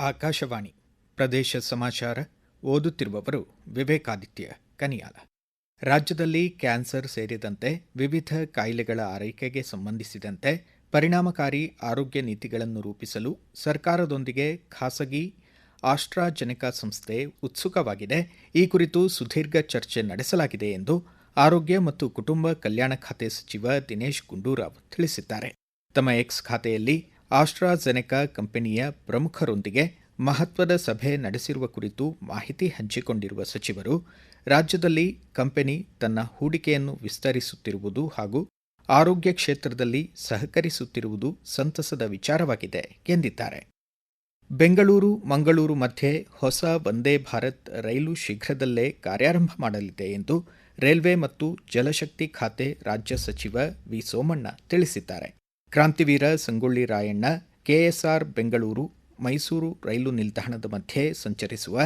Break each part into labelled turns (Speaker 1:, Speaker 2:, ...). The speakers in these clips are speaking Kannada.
Speaker 1: ಆಕಾಶವಾಣಿ ಪ್ರದೇಶ ಸಮಾಚಾರ ಓದುತ್ತಿರುವವರು ವಿವೇಕಾದಿತ್ಯ ಕನಿಯಾಲ. ರಾಜ್ಯದಲ್ಲಿ ಕ್ಯಾನ್ಸರ್ ಸೇರಿದಂತೆ ವಿವಿಧ ಕಾಯಿಲೆಗಳ ಆರೈಕೆಗೆ ಸಂಬಂಧಿಸಿದಂತೆ ಪರಿಣಾಮಕಾರಿ ಆರೋಗ್ಯ ನೀತಿಗಳನ್ನು ರೂಪಿಸಲು ಸರ್ಕಾರದೊಂದಿಗೆ ಖಾಸಗಿ ಆಸ್ಟ್ರಾಜೆನೆಕಾ ಸಂಸ್ಥೆ ಉತ್ಸುಕವಾಗಿದೆ. ಈ ಕುರಿತು ಸುದೀರ್ಘ ಚರ್ಚೆ ನಡೆಸಲಾಗಿದೆ ಎಂದು ಆರೋಗ್ಯ ಮತ್ತು ಕುಟುಂಬ ಕಲ್ಯಾಣ ಖಾತೆ ಸಚಿವ ದಿನೇಶ್ ಗುಂಡೂರಾವ್ ತಿಳಿಸಿದ್ದಾರೆ. ತಮ್ಮ ಎಕ್ಸ್ ಖಾತೆಯಲ್ಲಿ ಆಸ್ಟ್ರಾಜೆನೆಕಾ ಕಂಪನಿಯ ಪ್ರಮುಖರೊಂದಿಗೆ ಮಹತ್ವದ ಸಭೆ ನಡೆಸಿರುವ ಕುರಿತು ಮಾಹಿತಿ ಹಂಚಿಕೊಂಡಿರುವ ಸಚಿವರು, ರಾಜ್ಯದಲ್ಲಿ ಕಂಪನಿ ತನ್ನ ಹೂಡಿಕೆಯನ್ನು ವಿಸ್ತರಿಸುತ್ತಿರುವುದು ಹಾಗೂ ಆರೋಗ್ಯ ಕ್ಷೇತ್ರದಲ್ಲಿ ಸಹಕರಿಸುತ್ತಿರುವುದು ಸಂತಸದ ವಿಚಾರವಾಗಿದೆ ಎಂದಿದ್ದಾರೆ. ಬೆಂಗಳೂರು ಮಂಗಳೂರು ಮಧ್ಯೆ ಹೊಸ ವಂದೇ ಭಾರತ್ ರೈಲು ಶೀಘ್ರದಲ್ಲೇ ಕಾರ್ಯಾರಂಭ ಮಾಡಲಿದೆ ಎಂದು ರೈಲ್ವೆ ಮತ್ತು ಜಲಶಕ್ತಿ ಖಾತೆ ರಾಜ್ಯ ಸಚಿವ ವಿ ಸೋಮಣ್ಣ ತಿಳಿಸಿದ್ದಾರೆ. ಕ್ರಾಂತಿವೀರ ಸಂಗೊಳ್ಳಿ ರಾಯಣ್ಣ ಕೆಎಸ್ಆರ್ ಬೆಂಗಳೂರು ಮೈಸೂರು ರೈಲು ನಿಲ್ದಾಣದ ಮಧ್ಯೆ ಸಂಚರಿಸುವ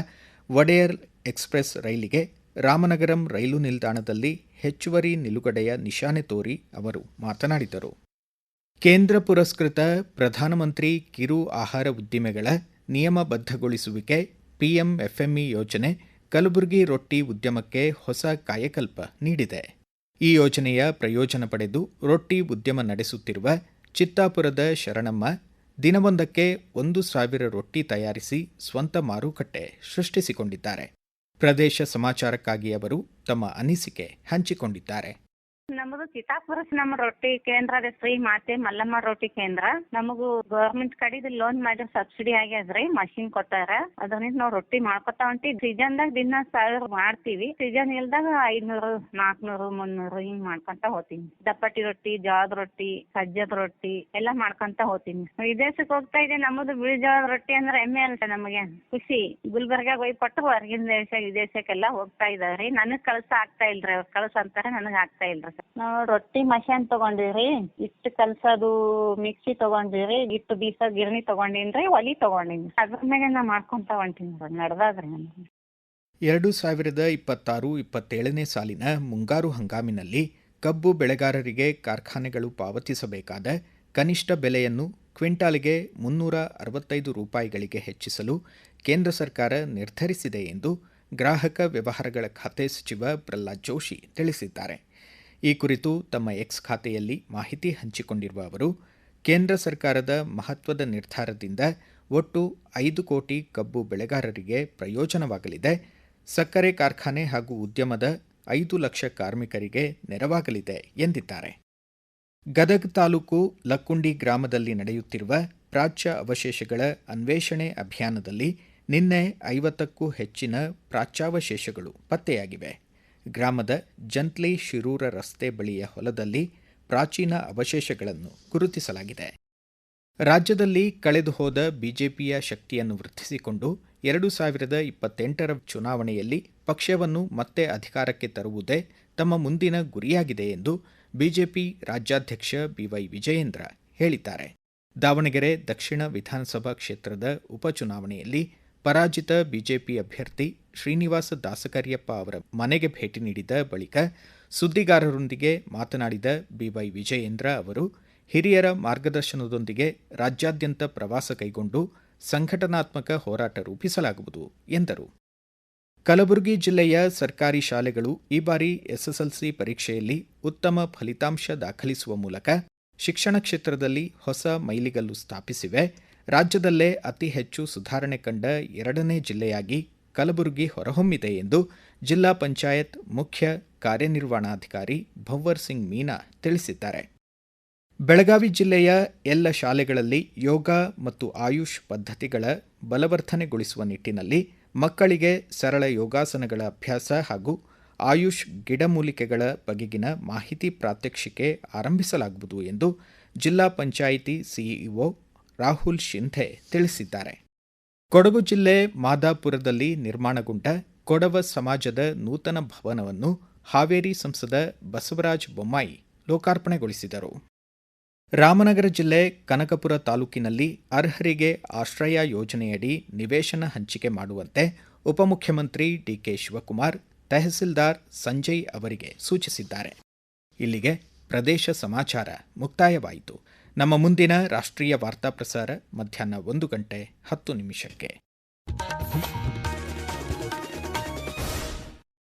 Speaker 1: ಒಡೆಯರ್ ಎಕ್ಸ್ಪ್ರೆಸ್ ರೈಲಿಗೆ ರಾಮನಗರಂ ರೈಲು ನಿಲ್ದಾಣದಲ್ಲಿ ಹೆಚ್ಚುವರಿ ನಿಲುಗಡೆಯ ನಿಶಾನೆ ತೋರಿ ಅವರು ಮಾತನಾಡಿದರು. ಕೇಂದ್ರ ಪುರಸ್ಕೃತ ಪ್ರಧಾನಮಂತ್ರಿ ಕಿರು ಆಹಾರ ಉದ್ದಿಮೆಗಳ ನಿಯಮಬದ್ಧಗೊಳಿಸುವಿಕೆ ಪಿಎಂಎಫ್ಎಂಇ ಯೋಜನೆ ಕಲಬುರಗಿ ರೊಟ್ಟಿ ಉದ್ಯಮಕ್ಕೆ ಹೊಸ ಕಾಯಕಲ್ಪ ನೀಡಿದೆ. ಈ ಯೋಜನೆಯ ಪ್ರಯೋಜನ ಪಡೆದು ರೊಟ್ಟಿ ಉದ್ಯಮ ನಡೆಸುತ್ತಿರುವ ಚಿತ್ತಾಪುರದ ಶರಣಮ್ಮ ದಿನವೊಂದಕ್ಕೆ 1,000 ರೊಟ್ಟಿ ತಯಾರಿಸಿ ಸ್ವಂತ ಮಾರುಕಟ್ಟೆ ಸೃಷ್ಟಿಸಿಕೊಂಡಿದ್ದಾರೆ. ಪ್ರದೇಶ ಸಮಾಚಾರಕ್ಕಾಗಿ ಅವರು ತಮ್ಮ ಅನಿಸಿಕೆ ಹಂಚಿಕೊಂಡಿದ್ದಾರೆ.
Speaker 2: ನಮ್ಮದು ಚಿತ್ತಾಪುರ ನಮ್ಮ ರೊಟ್ಟಿ ಕೇಂದ್ರ ರೀ, ಶ್ರೀ ಮಾತೆ ಮಲ್ಲಮ್ಮ ರೊಟ್ಟಿ ಕೇಂದ್ರ. ನಮಗೂ ಗವರ್ಮೆಂಟ್ ಕಡೆದು ಲೋನ್ ಮಾಡಿ ಸಬ್ಸಿಡಿ ಆಗ್ಯದ್ರಿ, ಮಷಿನ್ ಕೊಟ್ಟಾರ. ಅದರಿಂದ ನಾವು ರೊಟ್ಟಿ ಮಾಡ್ಕೊತಾ ಹೊಂಟಿ. ಸೀಸನ್ದಾಗ ದಿನ 1000 ಮಾಡ್ತೀವಿ, ಸೀಸನ್ ಇಲ್ದಾಗ 500, 400, 300 ಹಿಂಗ್ ಮಾಡ್ಕೊಂತ ಹೋಗ್ತೀನಿ. ದಪ್ಪಟ್ಟಿ ರೊಟ್ಟಿ, ಜೋಳದ ರೊಟ್ಟಿ, ಸಜ್ಜದ ರೊಟ್ಟಿ ಎಲ್ಲಾ ಮಾಡ್ಕೊಂತ ಹೋಗ್ತೀನಿ. ವಿದೇಶಕ್ಕೆ ಹೋಗ್ತಾ ಇದೆ. ನಮ್ಮದು ಬಿಳಿ ಜೋಳದ ರೊಟ್ಟಿ ಅಂದ್ರೆ ಹೆಮ್ಮೆ ಅಲ್ಟ, ನಮಗೆ ಖುಷಿ. ಗುಲ್ಬರ್ಗಾಗ ಹೋಗಿ ಕೊಟ್ಟು ಹೊರಗಿನ ದೇಶ ವಿದೇಶಕ್ಕೆಲ್ಲ ಹೋಗ್ತಾ ಇದಾವ್ರಿ. ನನಗ್ ಕಳ್ಸ ಆಗ್ತಾ ಇಲ್ರಿ, ಅವ್ರು ಕಳ್ಸ ಅಂತಾರೆ, ನನಗ್ ಆಗ್ತಾ ಇಲ್ರಿ. ನಾವು ರೊಟ್ಟಿ ಮಷೀನ್ ತಗೊಂಡಿವ್ರಿ, ಹಿಟ್ಟು ಕಲ್ಸೋದು ಮಿಕ್ಸಿ ತಗೊಂಡಿವ್ರಿ, ಹಿಟ್ಟು ಬೀಸೋದ್ ಗಿರಣಿ ತಗೊಂಡಿನ್ರಿ, ಒಲಿ ತಗೊಂಡಿನಿ. ಅದ್ರ ಮೇಲೆ ನಾ ಮಾಡ್ಕೊಂತ ಹೊಂಟೀನಿ, ನಡ್ದಾದ್ರಿ.
Speaker 1: 2026-27ನೇ ಸಾಲಿನ ಮುಂಗಾರು ಹಂಗಾಮಿನಲ್ಲಿ ಕಬ್ಬು ಬೆಳೆಗಾರರಿಗೆ ಕಾರ್ಖಾನೆಗಳು ಪಾವತಿಸಬೇಕಾದ ಕನಿಷ್ಠ ಬೆಲೆಯನ್ನು ಕ್ವಿಂಟಾಲ್ಗೆ 365 ರೂಪಾಯಿಗಳಿಗೆ ಹೆಚ್ಚಿಸಲು ಕೇಂದ್ರ ಸರ್ಕಾರ ನಿರ್ಧರಿಸಿದೆ ಎಂದು ಗ್ರಾಹಕ ವ್ಯವಹಾರಗಳ ಖಾತೆ ಸಚಿವ ಪ್ರಹ್ಲಾದ್ ಜೋಶಿ ತಿಳಿಸಿದ್ದಾರೆ. ಈ ಕುರಿತು ತಮ್ಮ ಎಕ್ಸ್ ಖಾತೆಯಲ್ಲಿ ಮಾಹಿತಿ ಹಂಚಿಕೊಂಡಿರುವ ಅವರು, ಕೇಂದ್ರ ಸರ್ಕಾರದ ಮಹತ್ವದ ನಿರ್ಧಾರದಿಂದ ಒಟ್ಟು 5 ಕೋಟಿ ಕಬ್ಬು ಬೆಳೆಗಾರರಿಗೆ ಪ್ರಯೋಜನವಾಗಲಿದೆ. ಸಕ್ಕರೆ ಕಾರ್ಖಾನೆ ಹಾಗೂ ಉದ್ಯಮದ 5 ಲಕ್ಷ ಕಾರ್ಮಿಕರಿಗೆ ನೆರವಾಗಲಿದೆ ಎಂದಿದ್ದಾರೆ. ಗದಗ ತಾಲೂಕು ಲಕ್ಕುಂಡಿ ಗ್ರಾಮದಲ್ಲಿ ನಡೆಯುತ್ತಿರುವ ಪ್ರಾಚ್ಯ ಅವಶೇಷಗಳ ಅನ್ವೇಷಣೆ ಅಭಿಯಾನದಲ್ಲಿ ನಿನ್ನೆ 50ಕ್ಕೂ ಹೆಚ್ಚಿನ ಪ್ರಾಚ್ಯಾವಶೇಷಗಳು ಪತ್ತೆಯಾಗಿವೆ. ಗ್ರಾಮದ ಜಂತ್ಲಿ ಶಿರೂರ ರಸ್ತೆ ಬಳಿಯ ಹೊಲದಲ್ಲಿ ಪ್ರಾಚೀನ ಅವಶೇಷಗಳನ್ನು ಗುರುತಿಸಲಾಗಿದೆ. ರಾಜ್ಯದಲ್ಲಿ ಕಳೆದು ಹೋದ ಬಿಜೆಪಿಯ ಶಕ್ತಿಯನ್ನು ವೃದ್ಧಿಸಿಕೊಂಡು 2028ರ ಚುನಾವಣೆಯಲ್ಲಿ ಪಕ್ಷವನ್ನು ಮತ್ತೆ ಅಧಿಕಾರಕ್ಕೆ ತರುವುದೇ ತಮ್ಮ ಮುಂದಿನ ಗುರಿಯಾಗಿದೆ ಎಂದು ಬಿಜೆಪಿ ರಾಜ್ಯಾಧ್ಯಕ್ಷ ಬಿವೈ ವಿಜಯೇಂದ್ರ ಹೇಳಿದ್ದಾರೆ. ದಾವಣಗೆರೆ ದಕ್ಷಿಣ ವಿಧಾನಸಭಾ ಕ್ಷೇತ್ರದ ಉಪಚುನಾವಣೆಯಲ್ಲಿ ಪರಾಜಿತ ಬಿಜೆಪಿ ಅಭ್ಯರ್ಥಿ ಶ್ರೀನಿವಾಸ ದಾಸಕರಿಯಪ್ಪ ಅವರ ಮನೆಗೆ ಭೇಟಿ ನೀಡಿದ ಬಳಿಕ ಸುದ್ದಿಗಾರರೊಂದಿಗೆ ಮಾತನಾಡಿದ ಬಿವೈ ವಿಜಯೇಂದ್ರ ಅವರು, ಹಿರಿಯರ ಮಾರ್ಗದರ್ಶನದೊಂದಿಗೆ ರಾಜ್ಯಾದ್ಯಂತ ಪ್ರವಾಸ ಕೈಗೊಂಡು ಸಂಘಟನಾತ್ಮಕ ಹೋರಾಟ ರೂಪಿಸಲಾಗುವುದು ಎಂದರು. ಕಲಬುರಗಿ ಜಿಲ್ಲೆಯ ಸರ್ಕಾರಿ ಶಾಲೆಗಳು ಈ ಬಾರಿ ಎಸ್ಎಸ್ಎಲ್ಸಿ ಪರೀಕ್ಷೆಯಲ್ಲಿ ಉತ್ತಮ ಫಲಿತಾಂಶ ದಾಖಲಿಸುವ ಮೂಲಕ ಶಿಕ್ಷಣ ಕ್ಷೇತ್ರದಲ್ಲಿ ಹೊಸ ಮೈಲಿಗಲ್ಲು ಸ್ಥಾಪಿಸಿವೆ. ರಾಜ್ಯದಲ್ಲೇ ಅತಿ ಹೆಚ್ಚು ಸುಧಾರಣೆ ಕಂಡ 2ನೇ ಜಿಲ್ಲೆಯಾಗಿ ಕಲಬುರಗಿ ಹೊರಹೊಮ್ಮಿದೆ ಎಂದು ಜಿಲ್ಲಾ ಪಂಚಾಯತ್ ಮುಖ್ಯ ಕಾರ್ಯನಿರ್ವಹಣಾಧಿಕಾರಿ ಭವ್ವರ್ ಸಿಂಗ್ ಮೀನಾ ತಿಳಿಸಿದ್ದಾರೆ. ಬೆಳಗಾವಿ ಜಿಲ್ಲೆಯ ಎಲ್ಲ ಶಾಲೆಗಳಲ್ಲಿ ಯೋಗ ಮತ್ತು ಆಯುಷ್ ಪದ್ಧತಿಗಳ ಬಲವರ್ಧನೆಗೊಳಿಸುವ ನಿಟ್ಟಿನಲ್ಲಿ ಮಕ್ಕಳಿಗೆ ಸರಳ ಯೋಗಾಸನಗಳ ಅಭ್ಯಾಸ ಹಾಗೂ ಆಯುಷ್ ಗಿಡಮೂಲಿಕೆಗಳ ಬಗೆಗಿನ ಮಾಹಿತಿ ಪ್ರಾತ್ಯಕ್ಷಿಕೆ ಆರಂಭಿಸಲಾಗುವುದು ಎಂದು ಜಿಲ್ಲಾ ಪಂಚಾಯಿತಿ ಸಿಇಒ ರಾಹುಲ್ ಶಿಂಧೆ ತಿಳಿಸಿದ್ದಾರೆ. ಕೊಡಗು ಜಿಲ್ಲೆ ಮಾದಾಪುರದಲ್ಲಿ ನಿರ್ಮಾಣಗೊಂಡ ಕೊಡವ ಸಮಾಜದ ನೂತನ ಭವನವನ್ನು ಹಾವೇರಿ ಸಂಸದ ಬಸವರಾಜ ಬೊಮ್ಮಾಯಿ ಲೋಕಾರ್ಪಣೆಗೊಳಿಸಿದರು. ರಾಮನಗರ ಜಿಲ್ಲೆ ಕನಕಪುರ ತಾಲೂಕಿನಲ್ಲಿ ಅರ್ಹರಿಗೆ ಆಶ್ರಯ ಯೋಜನೆಯಡಿ ನಿವೇಶನ ಹಂಚಿಕೆ ಮಾಡುವಂತೆ ಉಪಮುಖ್ಯಮಂತ್ರಿ ಡಿಕೆ ಶಿವಕುಮಾರ್ ತಹಸೀಲ್ದಾರ್ ಸಂಜಯ್ ಅವರಿಗೆ ಸೂಚಿಸಿದ್ದಾರೆ. ಇಲ್ಲಿಗೆ ಪ್ರದೇಶ ಸಮಾಚಾರ ಮುಕ್ತಾಯವಾಯಿತು. ನಮ್ಮ ಮುಂದಿನ ರಾಷ್ಟ್ರೀಯ ವಾರ್ತಾ ಪ್ರಸಾರ ಮಧ್ಯಾಹ್ನ 1:10 ನಿಮಿಷಕ್ಕೆ.